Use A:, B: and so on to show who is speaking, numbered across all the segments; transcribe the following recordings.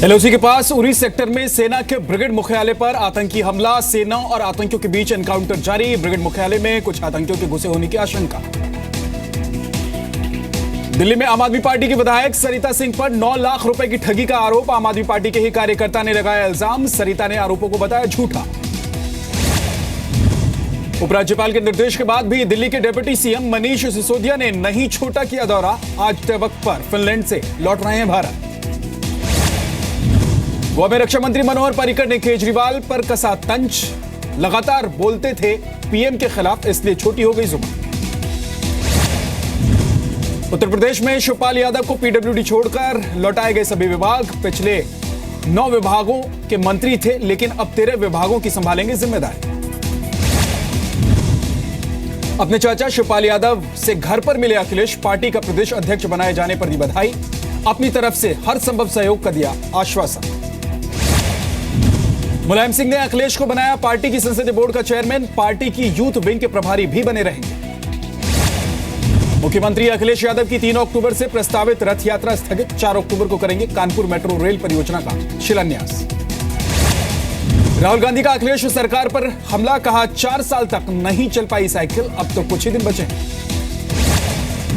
A: LOC के पास Uri sector में सेना के ब्रिगेड मुख्यालय पर आतंकी हमला। सेना और आतंकियों के बीच एनकाउंटर जारी। ब्रिगेड मुख्यालय में कुछ आतंकियों के घुसे होने की आशंका। दिल्ली में आम आदमी पार्टी की विधायक सरिता सिंह पर 9 लाख रुपए की ठगी का आरोप। आम आदमी पार्टी के ही कार्यकर्ता ने लगाया इल्जाम। सरिता ने आरोपों को बताया झूठा। उपराज्यपाल के निर्देश के बाद भी दिल्ली के डिप्टी सीएम मनीष सिसोदिया ने नहीं छोटा किया दौरा। आज तय वक्त पर फिनलैंड से लौट रहे हैं भारत। गोवा में रक्षा मंत्री मनोहर पर्रिकर ने केजरीवाल पर कसा तंज। लगातार बोलते थे पीएम के खिलाफ, इसलिए छोटी हो गई जुबान। उत्तर प्रदेश में शिवपाल यादव को पीडब्ल्यूडी छोड़कर लौटाए गए सभी विभाग। पिछले 9 विभागों के मंत्री थे, लेकिन अब 13 विभागों की संभालेंगे जिम्मेदारी। अपने चाचा शिवपाल यादव से घर पर मिले अखिलेश। पार्टी का प्रदेश अध्यक्ष बनाए जाने पर दी बधाई। अपनी तरफ से हर संभव सहयोग का दिया आश्वासन। मुलायम सिंह ने अखिलेश को बनाया पार्टी की संसदीय बोर्ड का चेयरमैन। पार्टी की यूथ विंग के प्रभारी भी बने रहेंगे। मुख्यमंत्री अखिलेश यादव की 3 अक्टूबर से प्रस्तावित रथ यात्रा स्थगित। 4 अक्टूबर को करेंगे कानपुर मेट्रो रेल परियोजना का शिलान्यास। राहुल गांधी का अखिलेश सरकार पर हमला। कहा 4 साल तक नहीं चल पाई साइकिल, अब तो कुछ ही दिन बचे।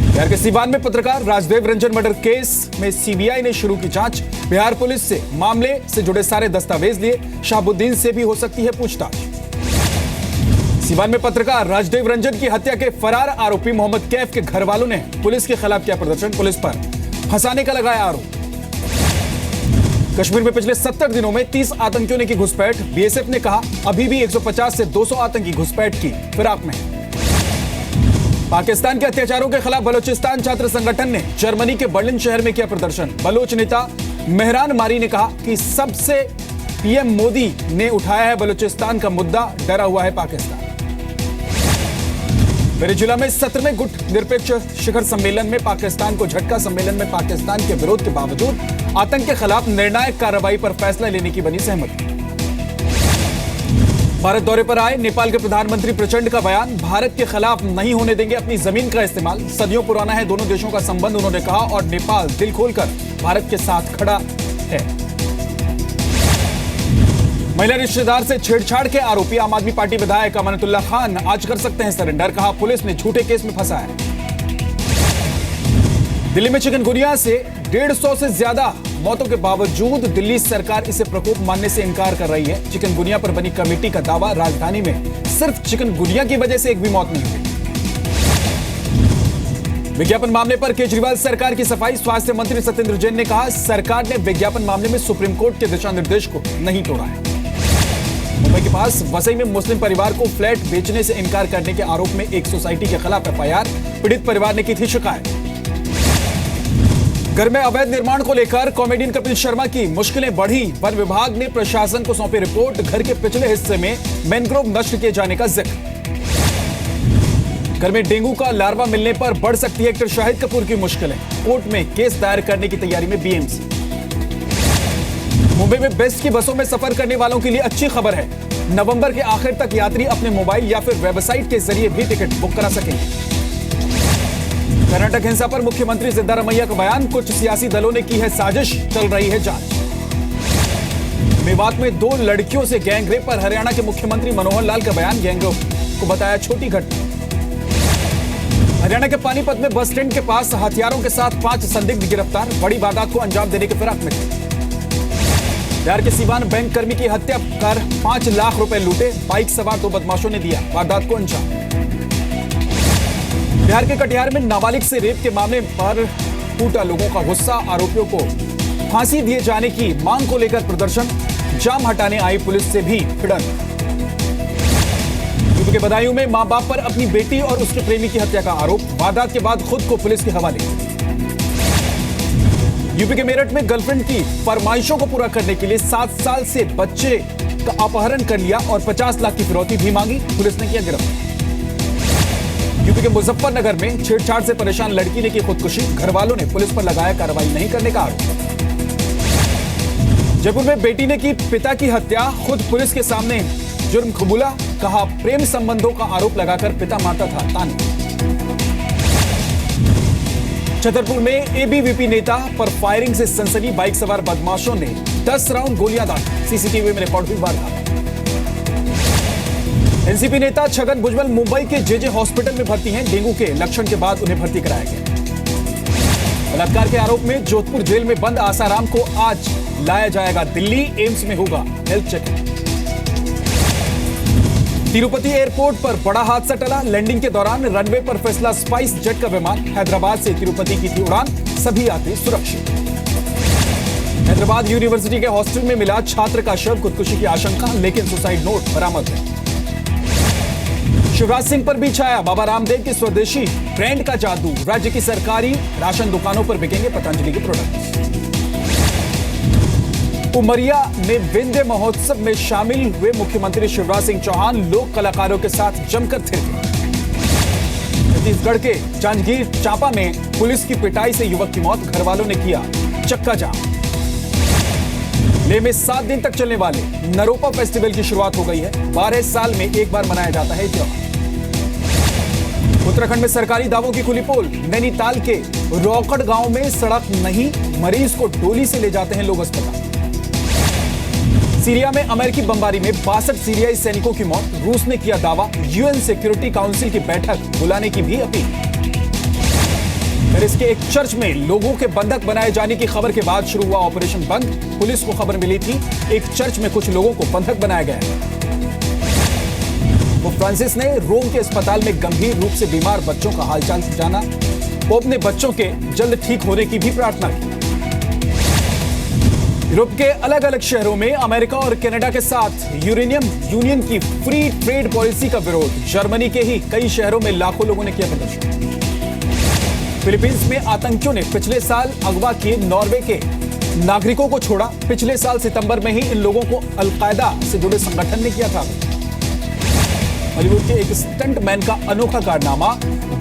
A: बिहार के सीवान में पत्रकार राजदेव रंजन मर्डर केस में सीबीआई ने शुरू की जांच। बिहार पुलिस से मामले से जुड़े सारे दस्तावेज लिए। शहाबुद्दीन से भी हो सकती है पूछताछ। सीवान में पत्रकार राजदेव रंजन की हत्या के फरार आरोपी मोहम्मद कैफ के घर वालों ने पुलिस के खिलाफ किया प्रदर्शन। पुलिस पर फंसाने का लगाया आरोप। कश्मीर में पिछले 70 दिनों में 30 आतंकियों ने की घुसपैठ। बीएसएफ ने कहा अभी भी 150 से 200 आतंकी घुसपैठ की फिराक में। पाकिस्तान के अत्याचारों के खिलाफ बलोचिस्तान छात्र संगठन ने जर्मनी के बर्लिन शहर में किया प्रदर्शन। बलोच नेता मेहरान मारी ने कहा कि सबसे पीएम मोदी ने उठाया है बलोचिस्तान का मुद्दा, डरा हुआ है पाकिस्तान। वेनेजुएला में 17वें गुट निरपेक्ष शिखर सम्मेलन में पाकिस्तान को झटका। सम्मेलन में पाकिस्तान के विरोध के बावजूद आतंक के खिलाफ निर्णायक कार्रवाई पर फैसला लेने की बनी सहमति। भारत दौरे पर आए नेपाल के प्रधानमंत्री प्रचंड का बयान। भारत के खिलाफ नहीं होने देंगे अपनी जमीन का इस्तेमाल। सदियों पुराना है दोनों देशों का संबंध, उन्होंने कहा, और नेपाल दिल खोलकर भारत के साथ खड़ा है। महिला रिश्तेदार से छेड़छाड़ के आरोपी आम आदमी पार्टी विधायक अमानतुल्लाह खान आज कर सकते हैं सरेंडर। कहा पुलिस ने झूठे केस में फंसा है। दिल्ली में चिकनगुनिया से 150 से ज्यादा मौतों के बावजूद दिल्ली सरकार इसे प्रकोप मानने से इनकार कर रही है। चिकनगुनिया पर बनी कमेटी का दावा, राजधानी में सिर्फ चिकनगुनिया की वजह से एक भी मौत नहीं हुई। विज्ञापन मामले पर केजरीवाल सरकार की सफाई। स्वास्थ्य मंत्री सत्येंद्र जैन ने कहा सरकार ने विज्ञापन मामले में सुप्रीम कोर्ट के दिशा निर्देश को नहीं तोड़ा है। मुंबई के पास वसई में मुस्लिम परिवार को फ्लैट बेचने से इनकार करने के आरोप में एक सोसाइटी के खिलाफ एफआईआर। पीड़ित परिवार ने की थी शिकायत। घर में अवैध निर्माण को लेकर कॉमेडियन कपिल शर्मा की मुश्किलें बढ़ी। वन विभाग ने प्रशासन को सौंपी रिपोर्ट। घर के पिछले हिस्से में मैनग्रोव नष्ट किए जाने का जिक्र। घर में डेंगू का लार्वा मिलने पर बढ़ सकती है एक्टर शाहिद कपूर की मुश्किलें। कोर्ट में केस दायर करने की तैयारी में बीएमसी। मुंबई में बेस्ट की बसों में सफर करने वालों के लिए अच्छी खबर है। नवंबर के आखिर तक यात्री अपने मोबाइल या फिर वेबसाइट के जरिए भी टिकट बुक करा सकेंगे। कर्नाटक हिंसा पर मुख्यमंत्री सिद्धारमैया का बयान। कुछ सियासी दलों ने की है साजिश, चल रही है जांच। मेवात में 2 लड़कियों से गैंगरेप पर हरियाणा के मुख्यमंत्री मनोहर लाल का बयान। गैंगरेप को बताया छोटी घटना। हरियाणा के पानीपत में बस स्टैंड के पास हथियारों के साथ 5 संदिग्ध गिरफ्तार। बड़ी वारदात को अंजाम देने के फिराक में थे। बिहार के सीवान बैंक कर्मी की हत्या कर 5 लाख रुपए लूटे। बाइक सवार 2 बदमाशों ने दिया वारदात को अंजाम। बिहार के कटिहार में नाबालिग से रेप के मामले पर टूटा लोगों का गुस्सा। आरोपियों को फांसी दिए जाने की मांग को लेकर प्रदर्शन। जाम हटाने आई पुलिस से भी भिड़ंत। यूपी के बदायूं में मां बाप पर अपनी बेटी और उसके प्रेमी की हत्या का आरोप। वारदात के बाद खुद को पुलिस के हवाले। यूपी के मेरठ में गर्लफ्रेंड की फरमाइशों को पूरा करने के लिए 7 साल से बच्चे का अपहरण कर लिया और 50 लाख की फिरौती भी मांगी। पुलिस ने किया गिरफ्तार। यूपी के मुजफ्फरनगर में छेड़छाड़ से परेशान लड़की ने की खुदकुशी। घर वालों ने पुलिस पर लगाया कार्रवाई नहीं करने का आरोप। जयपुर में बेटी ने की पिता की हत्या। खुद पुलिस के सामने जुर्म कबूला। कहा प्रेम संबंधों का आरोप लगाकर पिता मारता था ताने। छतरपुर में एबीवीपी नेता पर फायरिंग से सनसनी। बाइक सवार बदमाशों ने 10 राउंड गोलियां दागी, सीसीटीवी में रिकॉर्ड हुई वारदात। एनसीपी नेता छगन भुजबल मुंबई के जेजे हॉस्पिटल में भर्ती हैं। डेंगू के लक्षण के बाद उन्हें भर्ती कराया गया। बलात्कार के आरोप में जोधपुर जेल में बंद आसाराम को आज लाया जाएगा दिल्ली। एम्स में होगा हेल्थ चेकअप। तिरुपति एयरपोर्ट पर बड़ा हादसा टला। लैंडिंग के दौरान रनवे पर फिसला स्पाइस जेट का विमान। हैदराबाद से तिरुपति की थी उड़ान, सभी यात्री सुरक्षित। हैदराबाद यूनिवर्सिटी के हॉस्टल में मिला छात्र का शव, खुदकुशी की आशंका, लेकिन सुसाइड नोट बरामद है। शिवराज सिंह पर भी छाया बाबा रामदेव के स्वदेशी ब्रांड का जादू। राज्य की सरकारी राशन दुकानों पर बिकेंगे पतंजलि के प्रोडक्ट। उमरिया में विंध्य महोत्सव में शामिल हुए मुख्यमंत्री शिवराज सिंह चौहान लोक कलाकारों के साथ जमकर थिरके। छत्तीसगढ़ के जांजगीर चांपा में पुलिस की पिटाई से युवक की मौत, घर वालों ने किया चक्का जाम। लेह में 7 दिन तक चलने वाले नरोपा फेस्टिवल की शुरुआत हो गई है। 12 साल में एक बार मनाया जाता है त्योहार। उत्तराखंड में सरकारी दावों की खुली पोल। नैनीताल के रोकड़ गांव में सड़क नहीं, मरीज को डोली से ले जाते हैं लोग अस्पताल। सीरिया में अमेरिकी बमबारी में 62 सीरियाई सैनिकों की मौत। रूस ने किया दावा। यूएन सिक्योरिटी काउंसिल की बैठक बुलाने की भी अपील। पेरिस के एक चर्च में लोगों के बंधक बनाए जाने की खबर के बाद शुरू हुआ ऑपरेशन बंद। पुलिस को खबर मिली थी एक चर्च में कुछ लोगों को बंधक बनाया गया है। पोप फ्रांसिस ने रोम के अस्पताल में गंभीर रूप से बीमार बच्चों का हालचाल जाना। पोप ने बच्चों के जल्द ठीक होने की भी प्रार्थना की। यूरोप के अलग अलग शहरों में अमेरिका और कनाडा के साथ यूरेनियम यूनियन की फ्री ट्रेड पॉलिसी का विरोध। जर्मनी के ही कई शहरों में लाखों लोगों ने किया प्रदर्शन। फिलीपींस में आतंकियों ने पिछले साल अगवा किए नॉर्वे के नागरिकों को छोड़ा। पिछले साल सितंबर में ही इन लोगों को अलकायदा से जुड़े संगठन ने किया था। हॉलीवुड के एक स्टंट मैन का अनोखा कारनामा,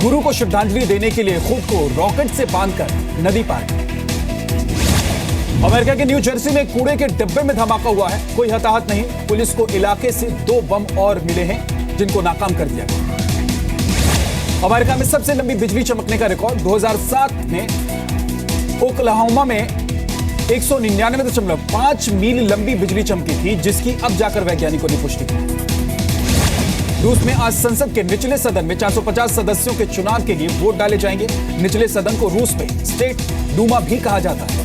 A: गुरु को श्रद्धांजलि देने के लिए खुद को रॉकेट से बांधकर नदी पार। अमेरिका के न्यू जर्सी में कूड़े के डिब्बे में धमाका हुआ है। कोई हताहत नहीं। पुलिस को इलाके से 2 बम और मिले हैं जिनको नाकाम कर दिया गया। अमेरिका में सबसे लंबी बिजली चमकने का रिकॉर्ड 2007 में ओक्लाहोमा में 199.5 मील लंबी बिजली चमकी थी, जिसकी अब जाकर वैज्ञानिकों ने पुष्टि की। रूस में आज संसद के निचले सदन में 450 सदस्यों के चुनाव के लिए वोट डाले जाएंगे। निचले सदन को रूस में स्टेट डूमा भी कहा जाता है।